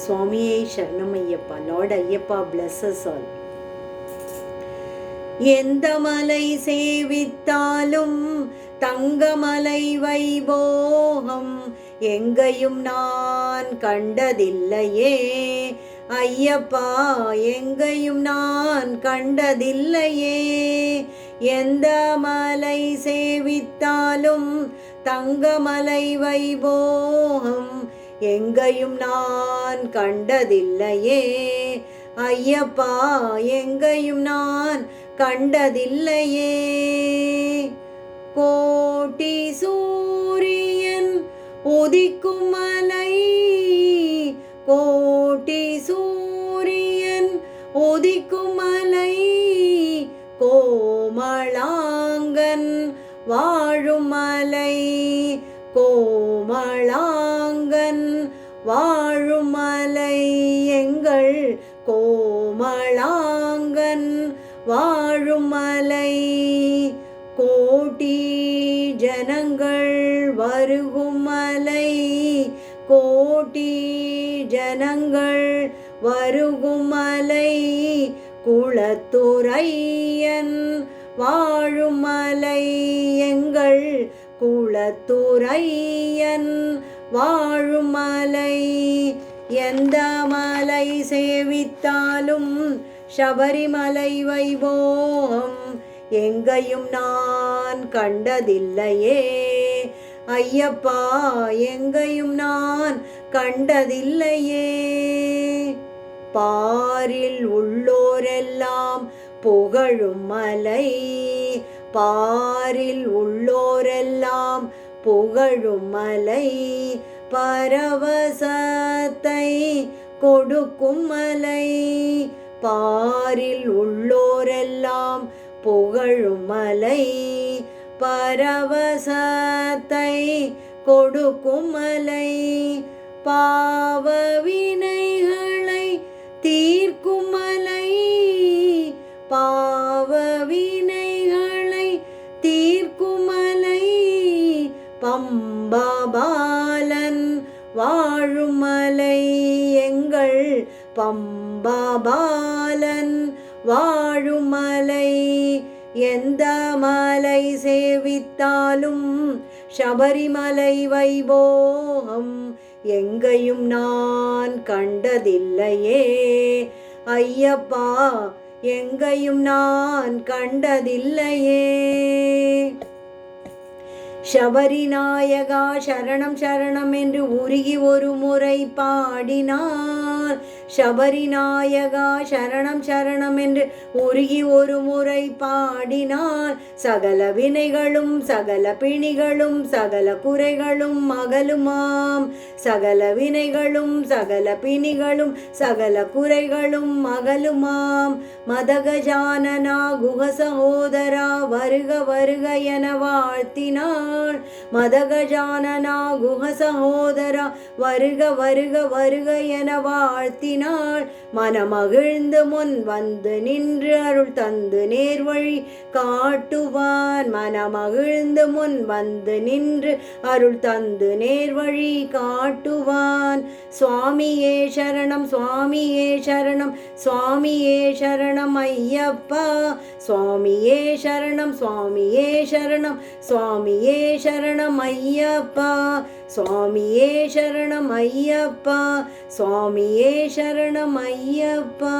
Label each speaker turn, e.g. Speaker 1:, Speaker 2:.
Speaker 1: சுவாமியே சரணம் Ayyappa. Lord Ayyappa blesses all. எந்த மலை சேவித்தாலும் தங்கமலை வைபோகம் எங்கையும் நான் கண்டதில்லையே ஐயப்பா, எங்கையும் நான் கண்டதில்லையே. எந்த மலை சேவித்தாலும் தங்கமலை வைபோகம் எங்கையும் நான் கண்டதில்லையே ஐயப்பா, எங்கையும் நான் கண்டதில்லையே. கோட்டி சூரியன் உதிக்கும் மலை, கோட்டி சூரியன் உதிக்கும் மலை, கோமளாங்கன் வாழும் மலை, கோமளாங்கன் வாழும் மலை, எங்கள் கோமளாங்கன் வாழும் மலை. கோடி ஜனங்கள் வருகும் மலை, கோடி ஜனங்கள் வருகும் மலை, குளத்துரையன் வாழும் மலை, எங்கள் குளத்துரையன் வாழும் மலை. எந்த மலை சேவித்தாலும் சபரிமலை வைபோகம் எங்கையும் நான் கண்டதில்லையே ஐயப்பா, எங்கையும் நான் கண்டதில்லையே. பாரில் உள்ளோரெல்லாம் புகழும் மலை, பாரில் உள்ளோரெல்லாம் புகழும் மலை, பரவசத்தை கொடுக்கும் மலை, பாரில் உள்ளோரெல்லாம் புகழும் மலை, பரவசத்தை கொடுக்கும் மலை, பாவவினைகளை தீர்க்கும் மலை, பாவவினைகளை தீர்க்கும் மலை, பம்பாபாலன் வாழும் மலை, எங்கள் பம்பாபாலன் வாழும் மலை. எந்த மலை சேவித்தாலும் சபரிமலை வைபோகம் எங்கையும் நான் கண்டதில்லையே ஐயப்பா, எங்கையும் நான் கண்டதில்லையே. சபரிநாயகா சரணம் சரணம் என்று உருகி ஒரு முறை பாடினார், சபரிநாயகா சரணம் சரணம் என்று உருகி ஒரு முறை பாடினார், சகல வினைகளும் சகல பிணிகளும் சகல குறைகளும் அகலுமாம், சகல வினைகளும் சகல பிணிகளும் சகல குறைகளும் அகலுமாம். மதகஜானனா குஹ சகோதரா வருக வருக என வாழ்த்தினாள், மதகஜானனா குஹ சகோதரா வருக வருக வருக என வாழ்த்தினாள். மனமகிழ்ந்து முன் வந்து நின்று அருள் தந்து நேர்வழி காட்டுவான், மனமகிழ்ந்து முன் வந்து நின்று அருள் தந்து நேர்வழி காட்டுவான். சுவாமியே சரணம் சுவாமியே சரணம் சுவாமியே சரணம் ஐயப்பா, சுவாமியே சரணம் சுவாமியே சரணம் சுவாமியே சரணம் ஐயப்பா, சுவாமியே சரணம் ஐயப்பா, சுவாமியே சரணம் ஐயப்பா.